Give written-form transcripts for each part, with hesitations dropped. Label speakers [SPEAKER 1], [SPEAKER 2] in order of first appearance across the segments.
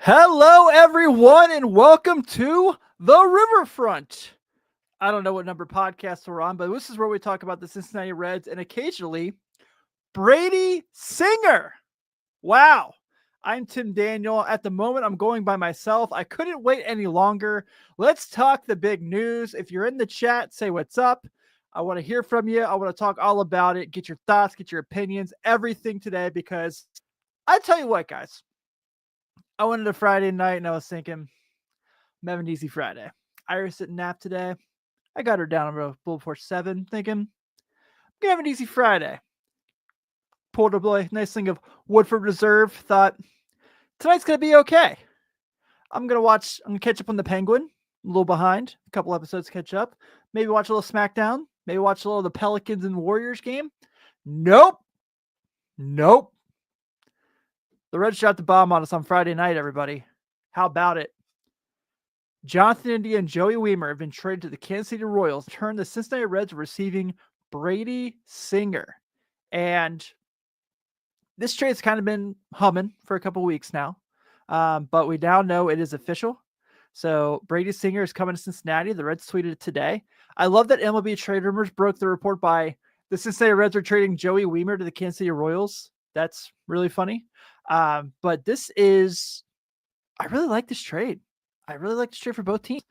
[SPEAKER 1] Hello, everyone, and welcome to the Riverfront. I don't know what number podcasts we're on, but this is where we talk about the Cincinnati Reds and occasionally Brady Singer. Wow. I'm Tim Daniel. At the moment, I'm going by myself. I couldn't wait any longer. Let's talk the big news. If you're in the chat, say what's up. I want to hear from you. I want to talk all about it, get your thoughts, get your opinions, everything today, because I tell you what, guys, I went into Friday night and I was thinking, I'm having an easy Friday. Iris didn't nap today. I got her down a little before 7, thinking, I'm going to have an easy Friday. Pulled a nice thing of Woodford Reserve. Thought, tonight's going to be okay. I'm going to catch up on the Penguin. A little behind. A couple episodes to catch up. Maybe watch a little SmackDown. Maybe watch a little of the Pelicans and Warriors game. Nope. The Reds shot the bomb on us on Friday night, everybody. How about it? Jonathan India and Joey Wiemer have been traded to the Kansas City Royals, turned the Cincinnati Reds receiving Brady Singer. And this trade's kind of been humming for a couple weeks now, but we now know it is official. So Brady Singer is coming to Cincinnati. The Reds tweeted it today. I love that MLB Trade Rumors broke the report by the Cincinnati Reds are trading Joey Wiemer to the Kansas City Royals. That's really funny. But I really like this trade. I really like this trade for both teams.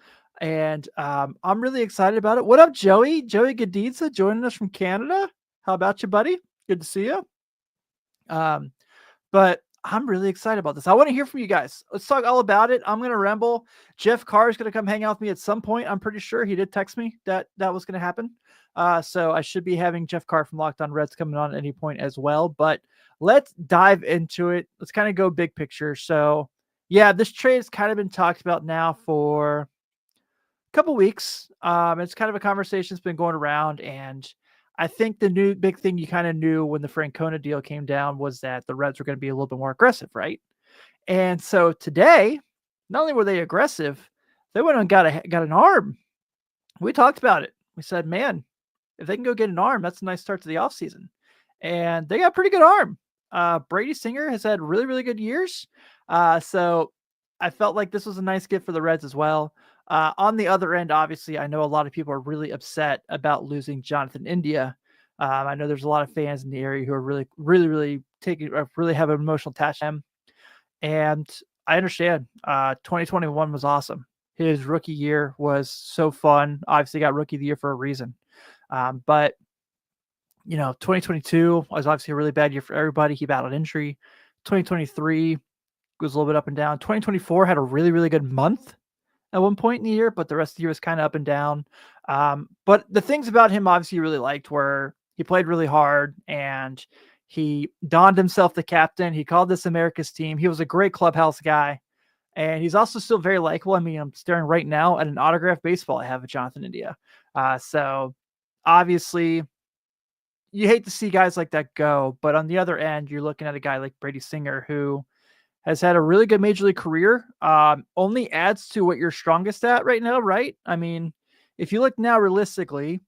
[SPEAKER 1] And I'm really excited about it. What up, Joey? Joey Gadidza joining us from Canada. How about you, buddy? Good to see you. But I'm really excited about this. I want to hear from you guys. Let's talk all about it. I'm going to ramble. Jeff Carr is going to come hang out with me at some point. I'm pretty sure he did text me that was going to happen. So I should be having Jeff Carr from Locked On Reds coming on at any point as well. But let's dive into it. Let's kind of go big picture. So, yeah, this trade has kind of been talked about now for a couple weeks. It's kind of a conversation that's been going around, and I think the new big thing you kind of knew when the Francona deal came down was that the Reds were going to be a little bit more aggressive, right? And so today, not only were they aggressive, they went and got an arm. We talked about it. We said, man, if they can go get an arm, that's a nice start to the offseason. And they got a pretty good arm. Brady Singer has had really, really good years. So I felt like this was a nice gift for the Reds as well. On the other end, obviously, I know a lot of people are really upset about losing Jonathan India. I know there's a lot of fans in the area who are really, really, really really have an emotional attachment to him. And I understand. 2021 was awesome. His rookie year was so fun. Obviously, got rookie of the year for a reason. But 2022 was obviously a really bad year for everybody. He battled injury. 2023 was a little bit up and down. 2024 had a really, really good month at one point in the year, but the rest of the year was kind of up and down. But the things about him obviously you really liked were he played really hard and he donned himself the captain. He called this America's team. He was a great clubhouse guy. And he's also still very likable. I mean, I'm staring right now at an autographed baseball I have of Jonathan India. So obviously you hate to see guys like that go, but on the other end, you're looking at a guy like Brady Singer who has had a really good major league career. Only adds to what you're strongest at right now, right? I mean, if you look now realistically,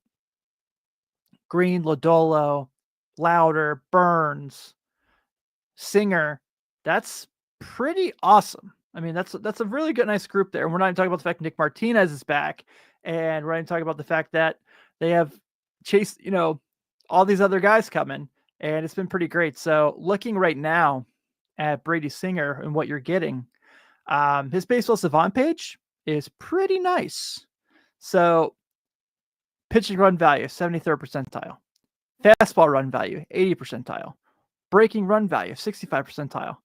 [SPEAKER 1] Green, Lodolo, Louder, Burns, Singer, that's pretty awesome. I mean, that's a really good, nice group there. And we're not even talking about the fact Nick Martinez is back, and we're not even talking about the fact that they have chased, all these other guys coming, and it's been pretty great. So looking right now at Brady Singer and what you're getting, his baseball savant page is pretty nice. So pitching run value, 73rd percentile. Fastball run value, 80 percentile. Breaking run value, 65 percentile.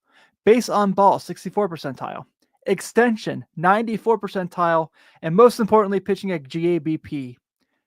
[SPEAKER 1] Base on ball, 64 percentile. Extension, 94 percentile. And most importantly, pitching at GABP,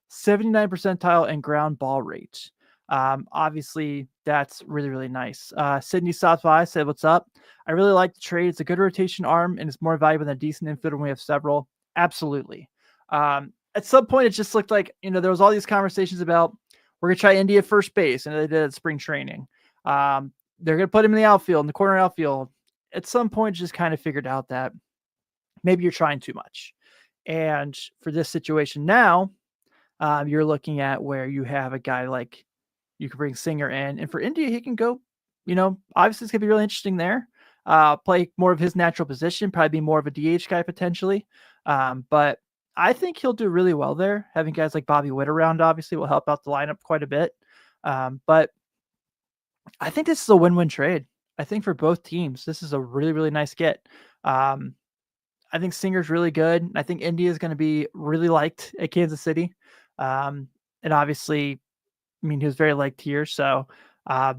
[SPEAKER 1] 79 percentile, and ground ball rate. Obviously, that's really, really nice. Sydney stopped by, said, what's up? I really like the trade. It's a good rotation arm, and it's more valuable than a decent infielder when we have several. Absolutely. At some point, it just looked like, there was all these conversations about we're going to try India first base, and they did at spring training. They're going to put him in the outfield, in the corner outfield. At some point, just kind of figured out that maybe you're trying too much. And for this situation now, you're looking at where you have a guy like you can bring Singer in, and for India, he can go, obviously it's going to be really interesting there. play more of his natural position, probably be more of a DH guy potentially. But I think he'll do really well there. Having guys like Bobby Witt around obviously will help out the lineup quite a bit. But I think this is a win-win trade. I think for both teams, this is a really, really nice get. Um, I think Singer's really good. I think India is going to be really liked at Kansas City. Um, and obviously, I mean, he was very liked here. So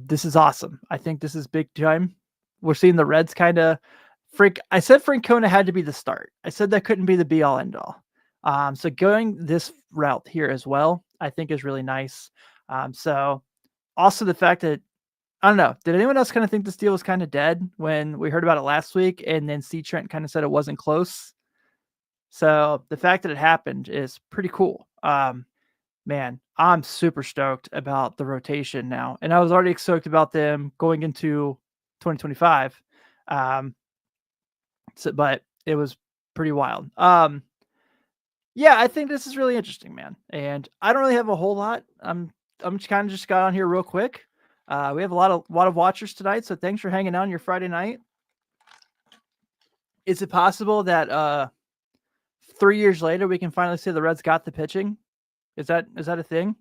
[SPEAKER 1] this is awesome. I think this is big time. We're seeing the Reds kind of I said Francona had to be the start. I said that couldn't be the be all end all. So going this route here as well, I think is really nice. So also the fact that I don't know. Did anyone else kind of think this deal was kind of dead when we heard about it last week and then C. Trent kind of said it wasn't close? So the fact that it happened is pretty cool. Man, I'm super stoked about the rotation now. And I was already stoked about them going into 2025. Um, but it was pretty wild. Yeah, I think this is really interesting, man. And I don't really have a whole lot. I'm just kind of just got on here real quick. We have a lot of watchers tonight, so thanks for hanging out on your Friday night. Is it possible that 3 years later we can finally say the Reds got the pitching? Is that a thing?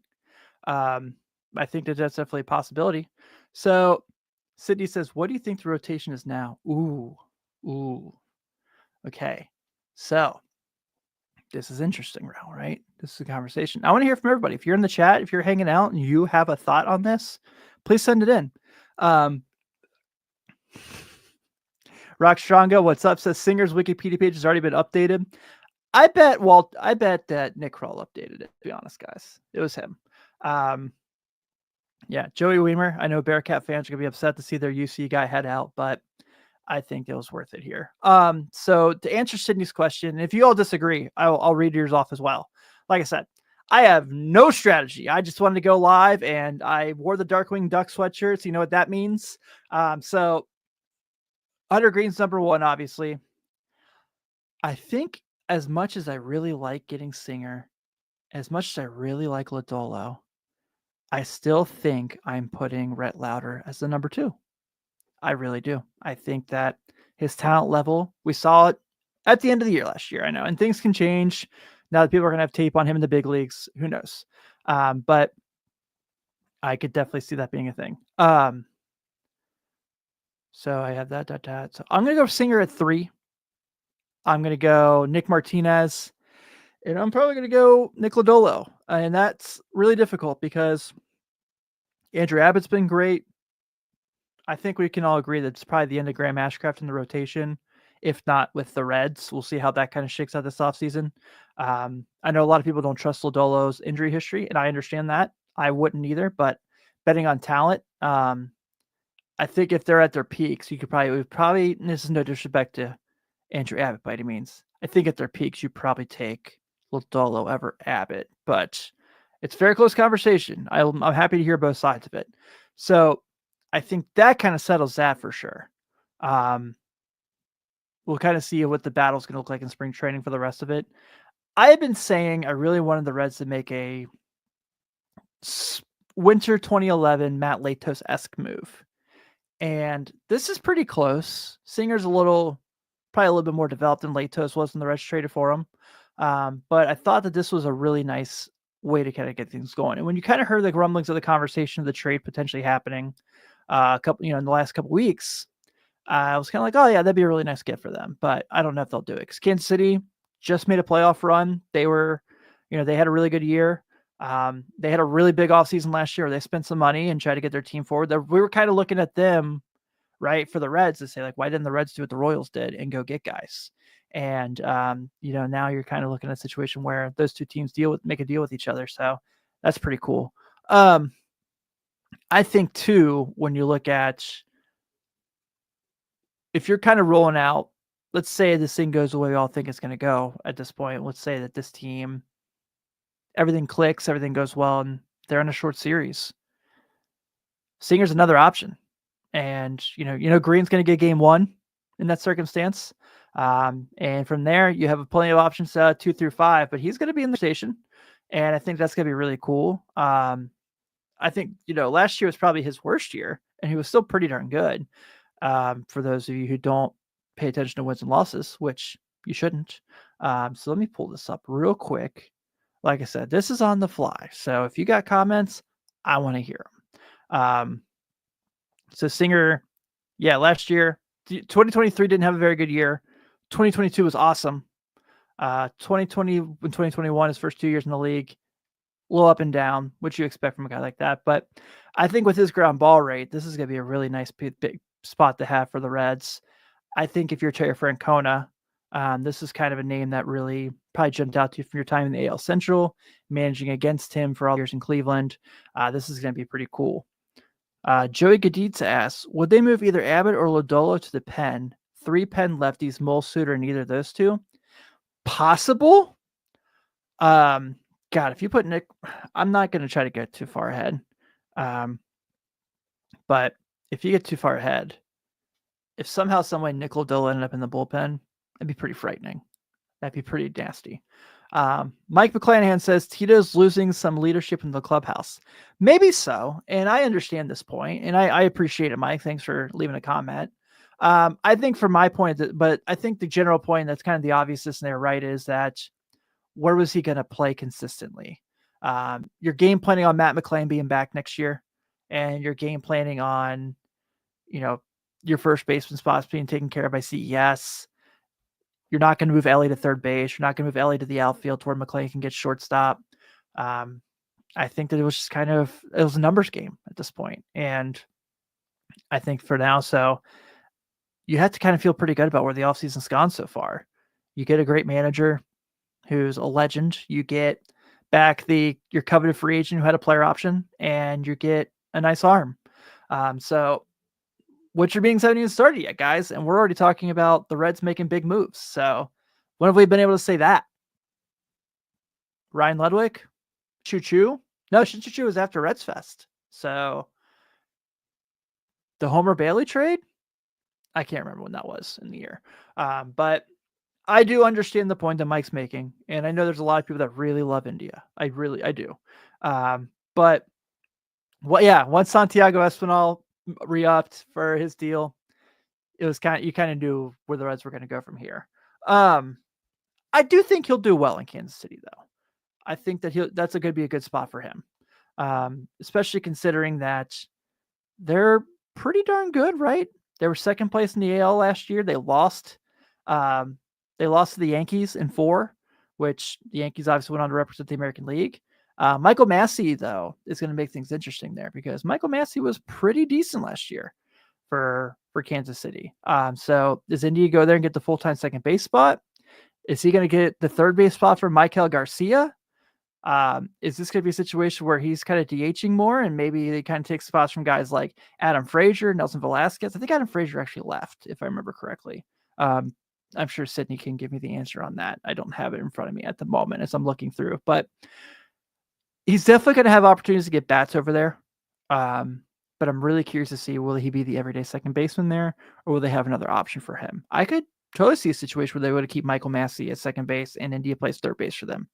[SPEAKER 1] I think that that's definitely a possibility. So Sydney says, "What do you think the rotation is now?" Ooh. Okay, so this is interesting, right? This is a conversation. I want to hear from everybody. If you're in the chat, if you're hanging out and you have a thought on this, please send it in. Rock Strongo, what's up? Says Singer's Wikipedia page has already been updated. I bet that Nick Kroll updated it, to be honest, guys. It was him. Yeah, Joey Wiemer. I know Bearcat fans are gonna be upset to see their UC guy head out, but I think it was worth it here. So to answer Sydney's question, if you all disagree, I'll read yours off as well. Like I said, I have no strategy. I just wanted to go live, and I wore the Darkwing Duck sweatshirts. You know what that means. So Hunter Green's number one, obviously. I think as much as I really like getting Singer, as much as I really like Lodolo, I still think I'm putting Rhett Lauder as the number two. I really do. I think that his talent level, we saw it at the end of the year last year. I know, and things can change now that people are going to have tape on him in the big leagues. Who knows? But I could definitely see that being a thing. So I have that. So I'm going to go Singer at 3. I'm going to go Nick Martinez, and I'm probably going to go Nick Lodolo. And that's really difficult because Andrew Abbott's been great. I think we can all agree that it's probably the end of Graham Ashcraft in the rotation, if not with the Reds. We'll see how that kind of shakes out this offseason. I know a lot of people don't trust Lodolo's injury history, and I understand that. I wouldn't either, but betting on talent, I think if they're at their peaks, you could probably, this is no disrespect to Andrew Abbott by any means. I think at their peaks, you probably take Lodolo over Abbott, but it's a very close conversation. I'm happy to hear both sides of it. So I think that kind of settles that for sure. We'll kind of see what the battle's going to look like in spring training for the rest of it. I have been saying I really wanted the Reds to make a winter 2011 Matt Latos-esque move. And this is pretty close. Singer's probably a little bit more developed than Latos was when the Reds traded for him. But I thought that this was a really nice way to kind of get things going. And when you kind of heard the rumblings of the conversation of the trade potentially happening in the last couple weeks, I was kind of like, oh yeah, that'd be a really nice get for them. But I don't know if they'll do it because Kansas City just made a playoff run. They were, they had a really good year. They had a really big offseason last year. They spent some money and tried to get their team forward. We were kind of looking at them, right, for the Reds to say, like, why didn't the Reds do what the Royals did and go get guys? And, now you're kind of looking at a situation where those two teams make a deal with each other. So that's pretty cool. I think, too, when you look at if you're kind of rolling out, let's say this thing goes the way we all think it's going to go at this point. Let's say that this team, everything clicks, everything goes well, and they're in a short series. Singer's another option. And, Green's going to get game 1 in that circumstance. And from there, you have plenty of options 2 through 5, but he's going to be in the station. And I think that's going to be really cool. I think, last year was probably his worst year, and he was still pretty darn good. For those of you who don't pay attention to wins and losses, which you shouldn't. So let me pull this up real quick. Like I said, this is on the fly. So if you got comments, I want to hear them. So Singer, yeah, last year, 2023 didn't have a very good year. 2022 was awesome. 2020 and 2021, his first 2 years in the league, a little up and down, which you expect from a guy like that. But I think with his ground ball rate, this is going to be a really nice big spot to have for the Reds. I think if you're Terry Francona, this is kind of a name that really probably jumped out to you from your time in the AL Central, managing against him for all the years in Cleveland. This is going to be pretty cool. Joey Gaditza asks, would they move either Abbott or Lodolo to the pen? 3 pen lefties, Mole Suter, and either of those two? Possible. God, if you put Nick, I'm not going to try to get too far ahead. But if you get too far ahead, if somehow, some way Nick Lodolo ended up in the bullpen, that'd be pretty frightening. That'd be pretty nasty. Mike McClanahan says Tito's losing some leadership in the clubhouse. Maybe so, and I understand this point, and I appreciate it, Mike. Thanks for leaving a comment. I think from my point, but I think the general point that's kind of the obviousness in there, right, is that where was he going to play consistently? You're game planning on Matt McClain being back next year, and you're game planning on, your first baseman spots being taken care of by CES. You're not going to move Ellie to third base. You're not going to move Ellie to the outfield to where McClain can get shortstop. I think that it was just it was a numbers game at this point. And I think for now, so you have to kind of feel pretty good about where the offseason's gone so far. You get a great manager who's a legend. You get back your coveted free agent who had a player option, and you get a nice arm. So which are being haven't even started yet, guys. And we're already talking about the Reds making big moves. So when have we been able to say that? Ryan Ludwig? Choo Choo? No, Choo Choo was after Reds Fest. So the Homer Bailey trade? I can't remember when that was in the year. But I do understand the point that Mike's making. And I know there's a lot of people that really love India. I do. But once Santiago Espinal re-upped for his deal, it was you kind of knew where the Reds were going to go from here. I do think he'll do well in Kansas City, though. I think that that's going to be a good spot for him, especially considering that they're pretty darn good, right? They were second place in the AL last year. They lost. They lost to the Yankees in 4, which the Yankees obviously went on to represent the American League. Michael Massey, though, is going to make things interesting there because Michael Massey was pretty decent last year for Kansas City. So does India go there and get the full-time second base spot? Is he going to get the third base spot for Michael Garcia? Is this going to be a situation where he's kind of DHing more and maybe they kind of take spots from guys like Adam Frazier, Nelson Velasquez? I think Adam Frazier actually left, if I remember correctly. I'm sure Sydney can give me the answer on that. I don't have it in front of me at the moment as I'm looking through, but he's definitely going to have opportunities to get bats over there. But I'm really curious to see, will he be the everyday second baseman there, or will they have another option for him? I could totally see a situation where they would keep Michael Massey at second base and India plays third base for them.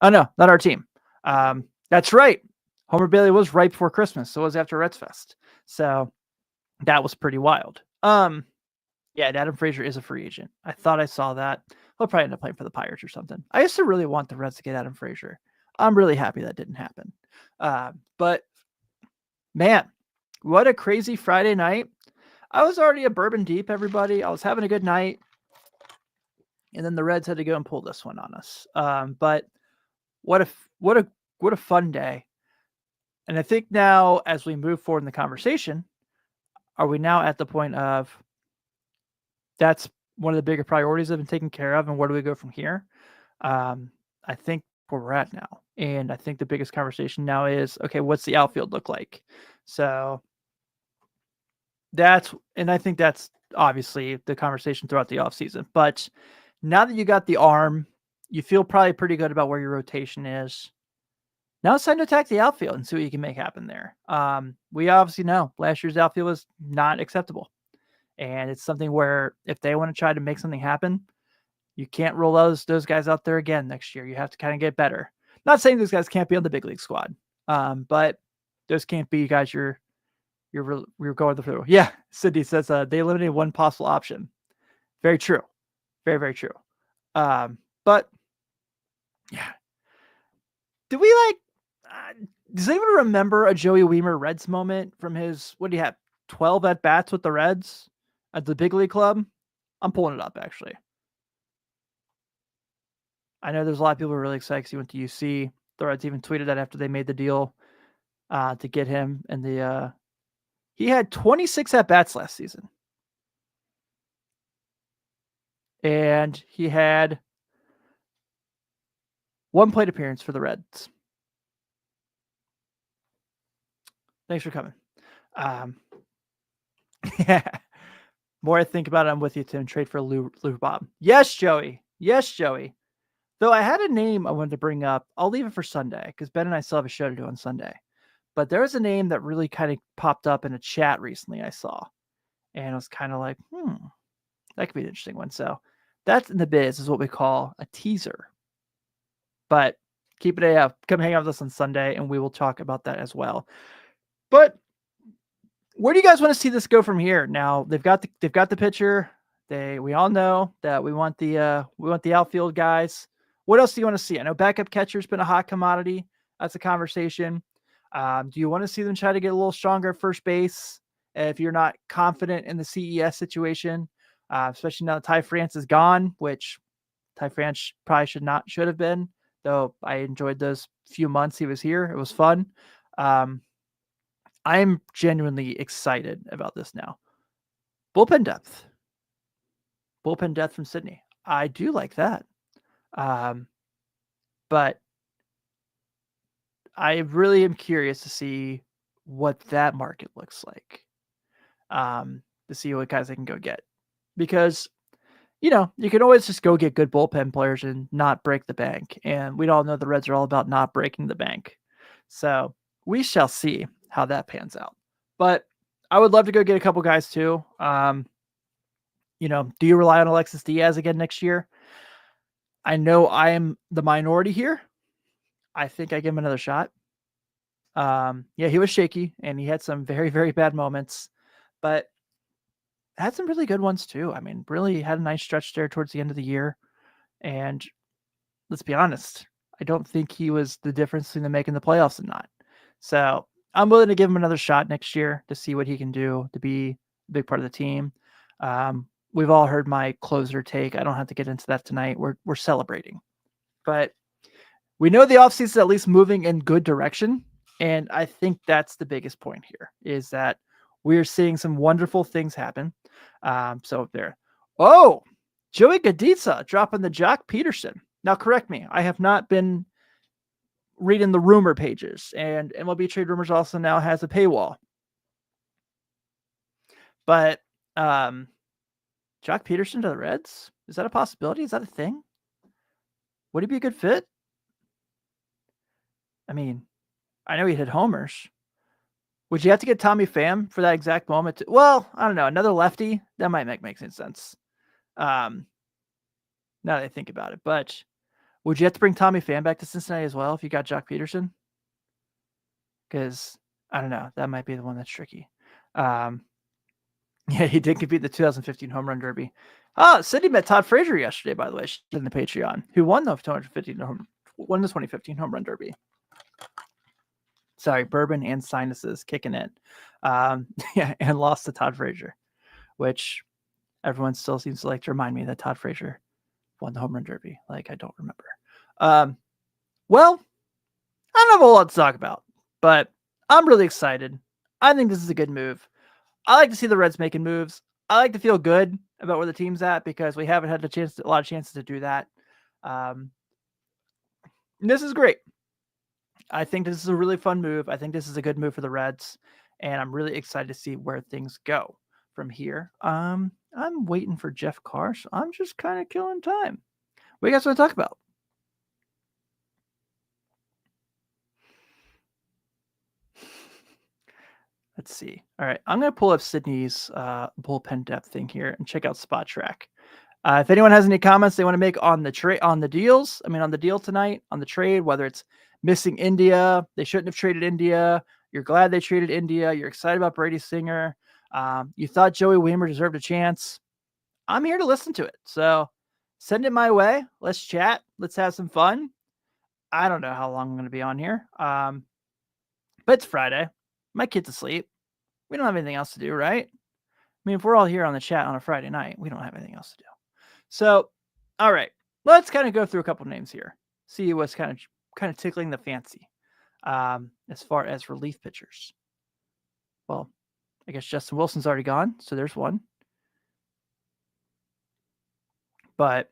[SPEAKER 1] Oh, no, not our team. That's right. Homer Bailey was right before Christmas, so it was after Reds Fest. So that was pretty wild. Yeah, and Adam Frazier is a free agent. I thought I saw that. He'll probably end up playing for the Pirates or something. I used to really want the Reds to get Adam Frazier. I'm really happy that didn't happen. But man, what a crazy Friday night. I was already a bourbon deep, everybody. I was having a good night. And then the Reds had to go and pull this one on us. But what a fun day. And I think now as we move forward in the conversation, are we now at the point of that's one of the bigger priorities I've been taken care of, and where do we go from here? I think where we're at now. And I think the biggest conversation now is, okay, what's the outfield look like? So I think that's obviously the conversation throughout the offseason. But now that you got the arm, you feel probably pretty good about where your rotation is. Now it's time to attack the outfield and see what you can make happen there. We obviously know last year's outfield was not acceptable. And it's something where if they want to try to make something happen, you can't roll those guys out there again next year. You have to kind of get better. Not saying those guys can't be on the big league squad, but those can't be guys you're We were going through. Yeah, Sydney says they eliminated one possible option. Very true. Very, very true. But yeah, do we like? Does anyone remember a Joey Wiemer Reds moment from his? What do you have? 12 at bats with the Reds at the big league club. I'm pulling it up actually. I know there's a lot of people who are really excited because he went to UC. The Reds even tweeted that after they made the deal to get him, and he had 26 at bats last season, and he had one plate appearance for the Reds. Thanks for coming. Yeah. More I think about it, I'm with you, Tim. Trade for Lou Bob. Yes, Joey. Yes, Joey. Though I had a name I wanted to bring up. I'll leave it for Sunday because Ben and I still have a show to do on Sunday. But there was a name that really kind of popped up in a chat recently I saw. And I was kind of like, that could be an interesting one. So that's in the biz is what we call a teaser. But keep it AF. Come hang out with us on Sunday and we will talk about that as well. But where do you guys want to see this go from here? Now they've got the pitcher. We all know that we want the outfield guys. What else do you want to see? I know backup catcher's been a hot commodity. That's a conversation. Do you want to see them try to get a little stronger at first base if you're not confident in the CES situation, especially now that Ty France is gone, which Ty France probably should have been, though I enjoyed those few months he was here. It was fun. I'm genuinely excited about this now. Bullpen depth from Sydney. I do like that. But I really am curious to see what that market looks like. To see what guys I can go get. Because, you can always just go get good bullpen players and not break the bank. And we all know the Reds are all about not breaking the bank. So we shall see how that pans out. But I would love to go get a couple guys too. Do you rely on Alexis Diaz again next year? I know I am the minority here. I think I give him another shot. He was shaky and he had some very, very bad moments, but had some really good ones too. I mean, really had a nice stretch there towards the end of the year. And let's be honest, I don't think he was the difference between them making the playoffs and not. So I'm willing to give him another shot next year to see what he can do to be a big part of the team. We've all heard my closer take. I don't have to get into that tonight. We're celebrating. But we know the offseason is at least moving in good direction. And I think that's the biggest point here is that we're seeing some wonderful things happen. So there. Oh, Joey Gaditza dropping the Jock Peterson. Now, correct me. I have not been reading the rumor pages, and MLB Trade Rumors also now has a paywall. But Jock Peterson to the Reds? Is that a possibility? Is that a thing? Would he be a good fit? I mean, I know he hit homers. Would you have to get Tommy Pham for that exact moment? Well, I don't know. Another lefty? That might make sense. Now that I think about it. But would you have to bring Tommy Pham back to Cincinnati as well if you got Jock Peterson? Because, I don't know. That might be the one that's tricky. He did compete the 2015 Home Run Derby. Sydney met Todd Frazier yesterday, by the way, in the Patreon, who won the 2015 Home Run Derby. Sorry, bourbon and sinuses kicking in. And lost to Todd Frazier, which everyone still seems to like to remind me that Todd Frazier won the Home Run Derby. Like, I don't remember. Well, I don't have a whole lot to talk about, but I'm really excited. I think this is a good move. I like to see the Reds making moves. I like to feel good about where the team's at because we haven't had a lot of chances to do that. This is great. I think this is a really fun move. I think this is a good move for the Reds, and I'm really excited to see where things go from here. I'm waiting for Jeff Carr, so I'm just kind of killing time. What do you guys want to talk about? Let's see. All right, I'm going to pull up Sydney's bullpen depth thing here and check out Spot Track. If anyone has any comments they want to make on the deal tonight, on the trade, whether it's missing India, they shouldn't have traded India, You're glad they traded India. You're excited about Brady Singer. You thought Joey Wiemer deserved a chance. I'm here to listen to it. So send it my way. Let's chat. Let's have some fun. I don't know how long I'm going to be on here. But it's Friday. My kid's asleep. We don't have anything else to do, right? I mean, if we're all here on the chat on a Friday night, we don't have anything else to do. So, all right, let's kind of go through a couple names here. See what's kind of tickling the fancy as far as relief pitchers. Well, I guess Justin Wilson's already gone, so there's one. But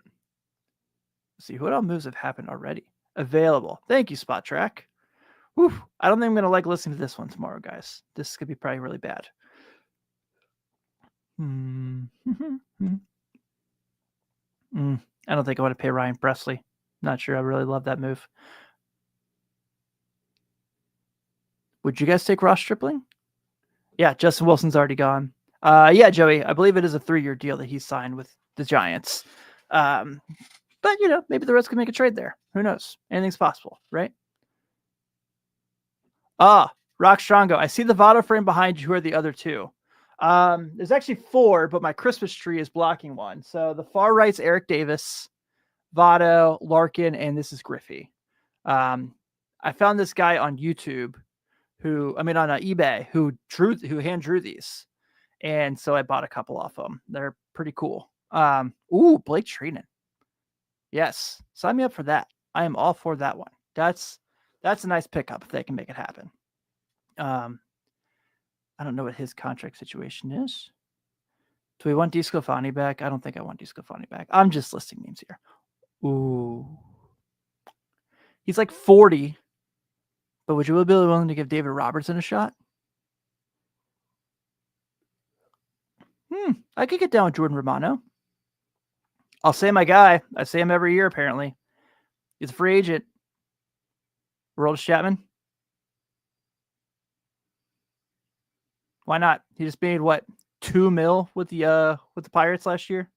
[SPEAKER 1] let's see, what all moves have happened already? Available. Thank you, Spot Track. Whew, I don't think I'm going to like listening to this one tomorrow, guys. This could be probably really bad. I don't think I want to pay Ryan Presley. Not sure I really love that move. Would you guys take Ross Stripling? Yeah, Justin Wilson's already gone. Yeah, Joey, I believe it is a 3-year deal that he signed with the Giants. But, maybe the Reds can make a trade there. Who knows? Anything's possible, right? Rock Strongo. I see the Votto frame behind you. Who are the other two? There's actually 4, but my Christmas tree is blocking one. So the far right's Eric Davis, Votto, Larkin, and this is Griffey. I found this guy on YouTube on eBay who hand drew these. And so I bought a couple off them. They're pretty cool. Blake Treinen. Yes. Sign me up for that. I am all for that one. That's a nice pickup if they can make it happen. I don't know what his contract situation is. Do we want DeSclafani back? I don't think I want DeSclafani back. I'm just listing names here. Ooh. He's like 40. But would you be willing to give David Robertson a shot? I could get down with Jordan Romano. I'll say my guy. I say him every year, apparently. He's a free agent. Aroldis Chapman. Why not? He just made what, $2 million with the Pirates last year?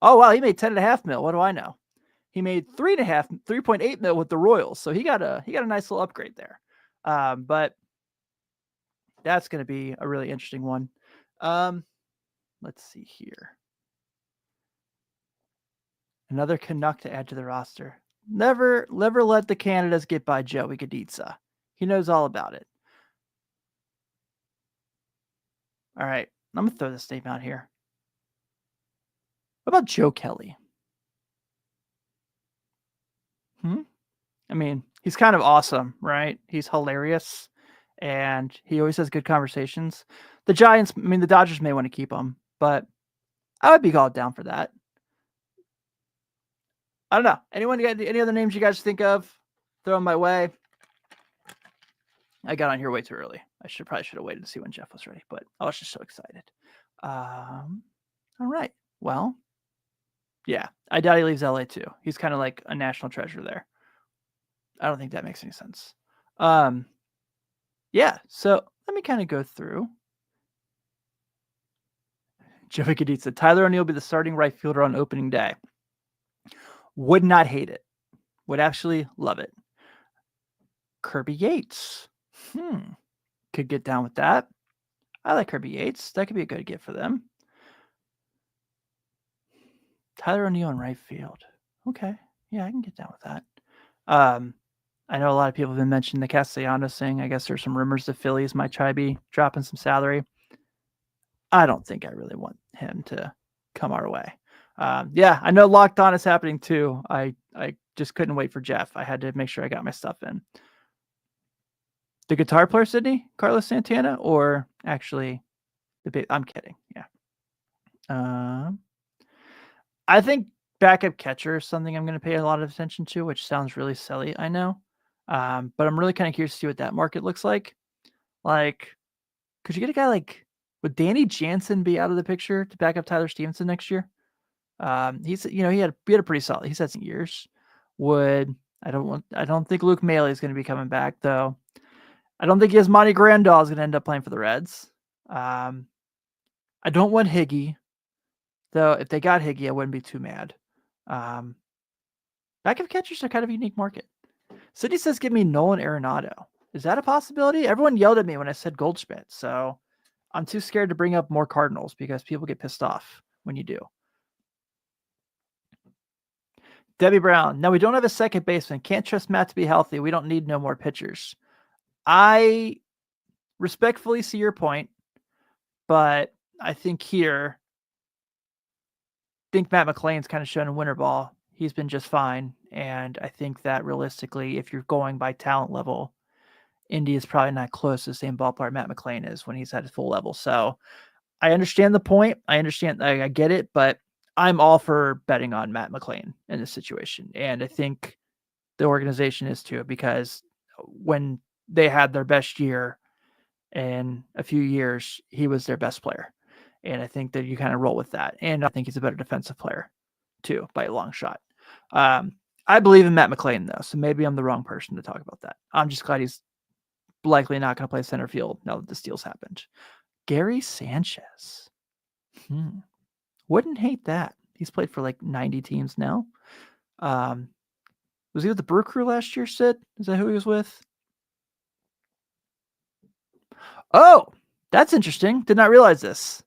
[SPEAKER 1] Oh wow, he made $10.5 million. What do I know? He made $3.8 million with the Royals. So he got a nice little upgrade there. But that's going to be a really interesting one. Let's see here. Another Canuck to add to the roster. Never let the Canadas get by Joey Gaditza. He knows all about it. All right, I'm going to throw this name out here. What about Joe Kelly? I mean, he's kind of awesome, right? He's hilarious, and he always has good conversations. The Dodgers may want to keep him, but I would be all down for that. I don't know. Anyone got any other names you guys think of? Throw them my way. I got on here way too early. I probably should have waited to see when Jeff was ready, but I was just so excited. All right. Well, yeah, I doubt he leaves LA too. He's kind of like a national treasure there. I don't think that makes any sense. Yeah, so let me kind of go through. Joey Gaditza. Tyler O'Neill will be the starting right fielder on opening day. Would not hate it. Would actually love it. Kirby Yates. Could get down with that. I like Kirby Yates. That could be a good gift for them. Tyler O'Neill in right field. Okay. Yeah, I can get down with that. I know a lot of people have been mentioning the Castellanos thing. I guess there's some rumors the Phillies might try to be dropping some salary. I don't think I really want him to come our way. Yeah, I know Locked On is happening too. I just couldn't wait for Jeff. I had to make sure I got my stuff in. The guitar player, Sydney? Carlos Santana? Or actually, I'm kidding. Yeah. I think backup catcher is something I'm going to pay a lot of attention to, which sounds really silly, I know. But I'm really kind of curious to see what that market looks like. Like, could you get a guy like, would Danny Jansen be out of the picture to back up Tyler Stevenson next year? He had a pretty solid. He's had some years. I don't think Luke Maile is going to be coming back though. I don't think Yasmani Grandal is going to end up playing for the Reds. I don't want Higgy, though. If they got Higgy, I wouldn't be too mad. Backup catchers are kind of a unique market. City says, give me Nolan Arenado. Is that a possibility? Everyone yelled at me when I said Goldschmidt, so I'm too scared to bring up more Cardinals because people get pissed off when you do. Debbie Brown. No, we don't have a second baseman. Can't trust Matt to be healthy. We don't need no more pitchers. I respectfully see your point, but I think Matt McLain's kind of shown in winter ball. He's been just fine. And I think that realistically, if you're going by talent level, Indy is probably not close to the same ballpark Matt McLain is when he's at his full level. So I understand the point. I get it, but I'm all for betting on Matt McLain in this situation. And I think the organization is too, because when they had their best year in a few years, he was their best player. And I think that you kind of roll with that. And I think he's a better defensive player too, by a long shot. I believe in Matt McLain though, so maybe I'm the wrong person to talk about that. I'm just glad he's likely not going to play center field now that this deal's happened. Gary Sanchez. Wouldn't hate that. He's played for like 90 teams now. Was he with the Brew Crew last year, Sid? Is that who he was with? Oh, that's interesting. Did not realize this.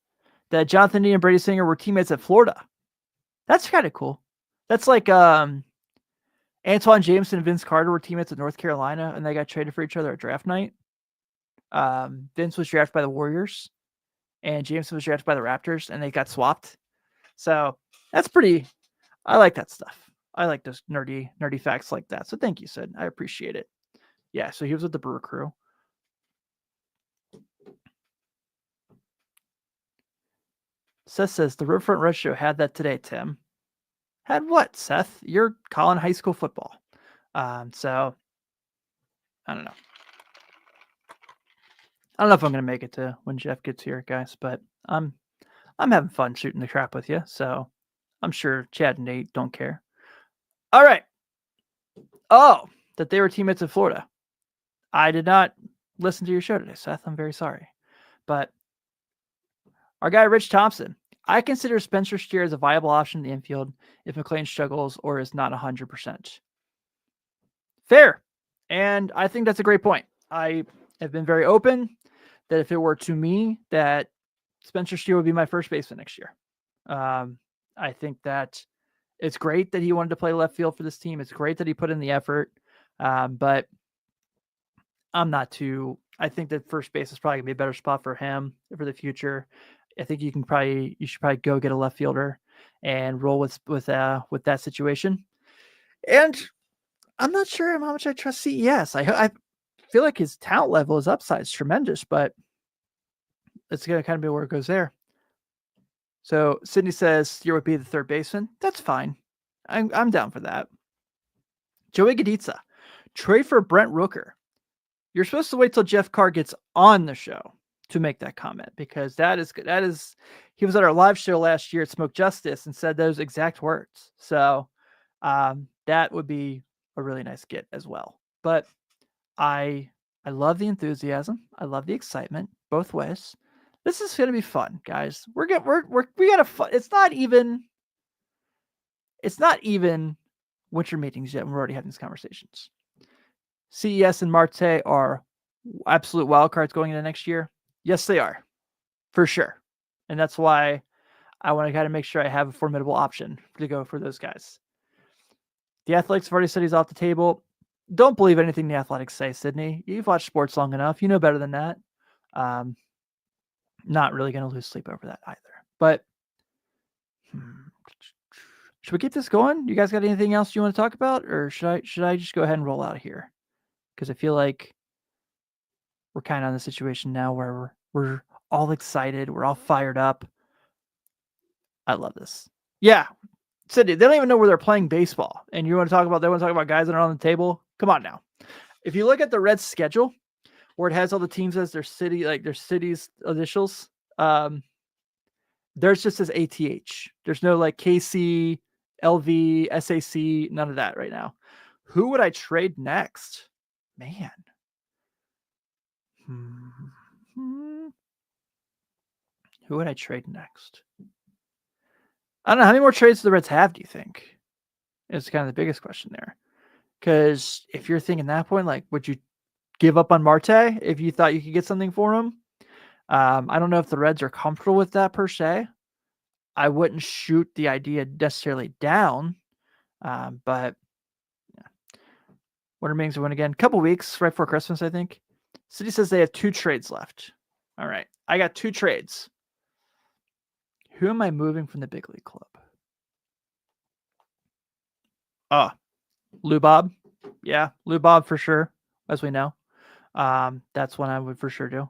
[SPEAKER 1] That Jonathan India and Brady Singer were teammates at Florida. That's kind of cool. That's like Antoine Jameson and Vince Carter were teammates at North Carolina, and they got traded for each other at draft night. Vince was drafted by the Warriors, and Jameson was drafted by the Raptors, and they got swapped. So that's pretty. I like that stuff. I like those nerdy facts like that. So thank you, Sid. I appreciate it. Yeah, so he was with the Brewer Crew. Seth says the Riverfront Red Show had that today, Tim. Had what, Seth? You're calling high school football. So I don't know. I don't know if I'm gonna make it to when Jeff gets here, guys, but I'm having fun shooting the crap with you, so I'm sure Chad and Nate don't care. All right. Oh, that they were teammates in Florida. I did not listen to your show today, Seth. I'm very sorry. But our guy, Rich Thompson, I consider Spencer Steer as a viable option in the infield if McLain struggles or is not 100%. Fair. And I think that's a great point. I have been very open that if it were to me, that Spencer Steer would be my first baseman next year. I think that it's great that he wanted to play left field for this team. It's great that he put in the effort. But I'm not too. I think that first base is probably gonna be a better spot for him for the future. I think you should probably go get a left fielder and roll with that situation. And I'm not sure how much I trust CES. I feel like his talent level, his upside is tremendous, but it's gonna kind of be where it goes there. So Sydney says Steer would be the third baseman. That's fine. I'm down for that. Joey Gaditza, trade for Brent Rooker. You're supposed to wait till Jeff Carr gets on the show to make that comment, because that is he was at our live show last year at Smoke Justice and said those exact words. So that would be a really nice get as well. But I love the enthusiasm. I love the excitement both ways. This is going to be fun, guys. We got a fun. It's not even winter meetings yet. We're already having these conversations. CES and Marte are absolute wild cards going into next year. Yes, they are, for sure. And that's why I want to kind of make sure I have a formidable option to go for those guys. The Athletics have already said he's off the table. Don't believe anything the Athletics say, Sydney. You've watched sports long enough. You know better than that. Not really going to lose sleep over that either. But should we get this going? You guys got anything else you want to talk about? Or should I just go ahead and roll out of here? Because I feel like we're kind of in a situation now where we're all excited. We're all fired up. I love this. Yeah. Sydney, they don't even know where they're playing baseball. And they want to talk about guys that are on the table? Come on now. If you look at the Reds schedule, where it has all the teams as their city, like their city's initials, there's just says ATH. There's no like KC, LV, SAC, none of that right now. Who would I trade next? Man. Who would I trade next? I don't know. How many more trades do the Reds have, do you think? It's kind of the biggest question there. Because if you're thinking that point, like, would you give up on Marte if you thought you could get something for him. I don't know if the Reds are comfortable with that per se. I wouldn't shoot the idea necessarily down, but Winter Meetings will win again. Couple weeks right before Christmas, I think. City says they have 2 trades left. All right, I got 2 trades. Who am I moving from the big league club? Oh, Lou Bob. Yeah, Lou Bob for sure, as we know. That's one I would for sure do.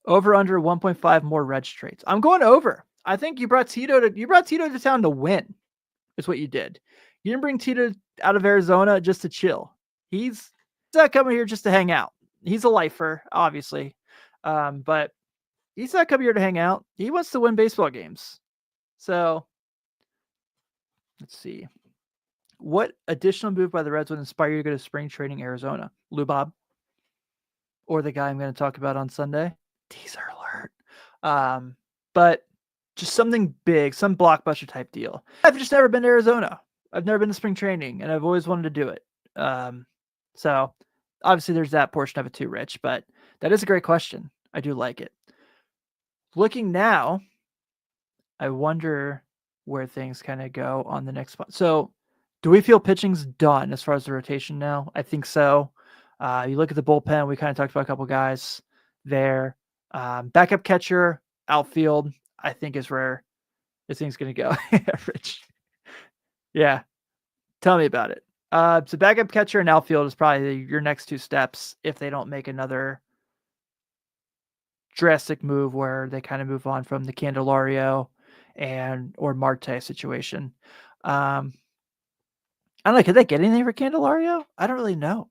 [SPEAKER 1] Over under 1.5 more Reds trades. I'm going over. I think you brought Tito to town to win. Is what you did. You didn't bring Tito out of Arizona just to chill. He's not coming here just to hang out. He's a lifer, obviously, but he's not coming here to hang out. He wants to win baseball games. So let's see. What additional move by the Reds would inspire you to go to spring training Arizona? Lou Bob? Or the guy I'm going to talk about on Sunday? Teaser alert. But just something big, some blockbuster type deal. I've just never been to Arizona. I've never been to spring training, and I've always wanted to do it. So obviously there's that portion of it too, Rich, but that is a great question. I do like it. Looking now, I wonder where things kind of go on the next spot. So do we feel pitching's done as far as the rotation now? I think so. You look at the bullpen, we kind of talked about a couple guys there. Backup catcher, outfield, I think is where this thing's going to go. Rich. Yeah. Tell me about it. So backup catcher and outfield is probably your next 2 steps if they don't make another drastic move where they kind of move on from the Candelario or Marte situation. I don't know. Could they get anything for Candelario? I don't really know.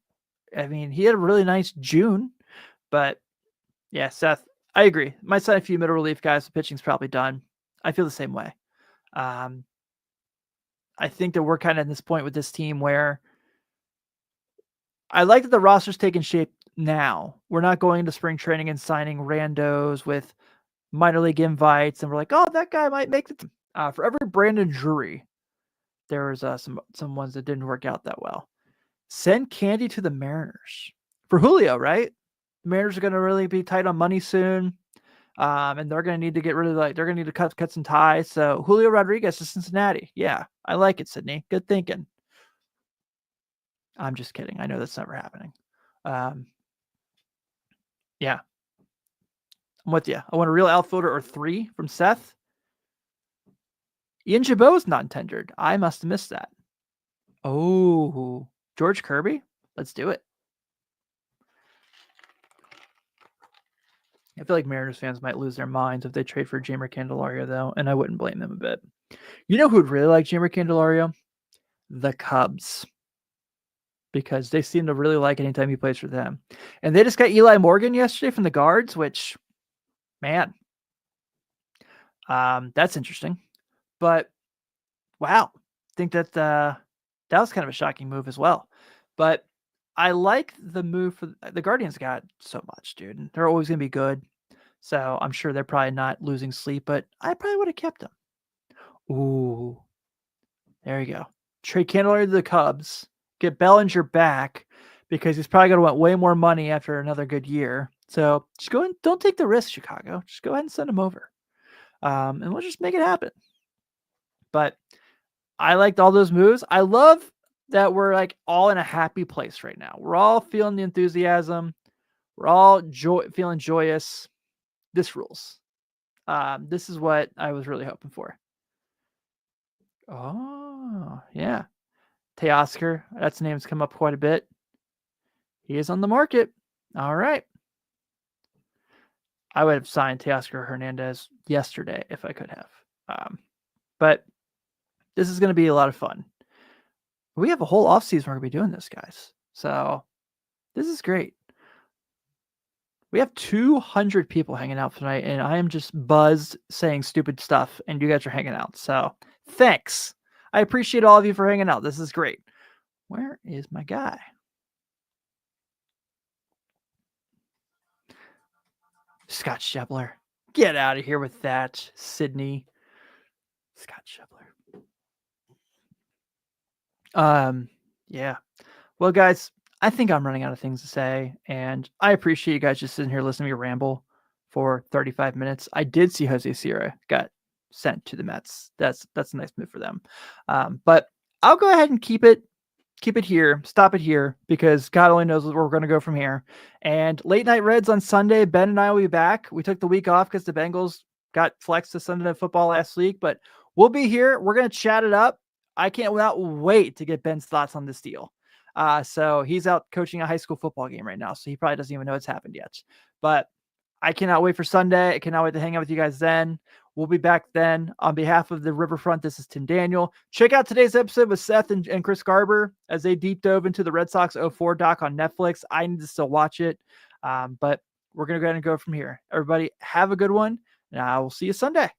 [SPEAKER 1] I mean, he had a really nice June, but yeah, Seth, I agree. Might sign a few middle relief guys. The pitching's probably done. I feel the same way. I think that we're kind of in this point with this team where I like that the roster's taking shape now. We're not going into spring training and signing randos with minor league invites, and we're like, oh, that guy might make the team. For every Brandon Drury, there was some ones that didn't work out that well. Send Candy to the Mariners for Julio, right? The Mariners are going to really be tight on money soon, and they're going to need to get rid of they're going to need to cut some ties. So Julio Rodriguez to Cincinnati. Yeah, I like it, Sydney. Good thinking. I'm just kidding. I know that's never happening. Yeah, I'm with you. I want a real outfielder or 3 from Seth. Ian Jabot's not tendered. I must have missed that. Oh, George Kirby? Let's do it. I feel like Mariners fans might lose their minds if they trade for Jeimer Candelario, though, and I wouldn't blame them a bit. You know who would really like Jeimer Candelario? The Cubs. Because they seem to really like anytime he plays for them. And they just got Eli Morgan yesterday from the Guards, which, man, that's interesting. But, wow, I think that that was kind of a shocking move as well. But I like the move for the Guardians got so much, dude. And they're always going to be good. So I'm sure they're probably not losing sleep, but I probably would have kept them. Ooh, there you go. Trade Candelario to the Cubs. Get Bellinger back because he's probably going to want way more money after another good year. So just go and don't take the risk, Chicago. Just go ahead and send him over. And we'll just make it happen. But I liked all those moves. I love that we're like all in a happy place right now. We're all feeling the enthusiasm. We're all feeling joyous. This rules. This is what I was really hoping for. Oh, yeah. Teoscar, that's name's come up quite a bit. He is on the market. All right. I would have signed Teoscar Hernandez yesterday if I could have. But this is going to be a lot of fun. We have a whole offseason we're going to be doing this, guys. So this is great. We have 200 people hanging out tonight, and I am just buzzed saying stupid stuff, and you guys are hanging out. So thanks. I appreciate all of you for hanging out. This is great. Where is my guy? Scott Schebler. Get out of here with that, Sydney. Scott Schebler. Yeah. Well, guys, I think I'm running out of things to say, and I appreciate you guys just sitting here listening to me ramble for 35 minutes. I did see Jose Sierra got sent to the Mets. That's a nice move for them. But I'll go ahead and keep it here, stop it here, because God only knows where we're going to go from here. And late night Reds on Sunday, Ben and I will be back. We took the week off because the Bengals got flexed to Sunday Night Football last week, but we'll be here. We're going to chat it up. I can't wait to get Ben's thoughts on this deal. So he's out coaching a high school football game right now, so he probably doesn't even know it's happened yet. But I cannot wait for Sunday. I cannot wait to hang out with you guys then. We'll be back then. On behalf of the Riverfront, this is Tim Daniel. Check out today's episode with Seth and Chris Garber as they deep dove into the Red Sox 04 doc on Netflix. I need to still watch it, but we're going to go ahead and go from here. Everybody, have a good one, and I will see you Sunday.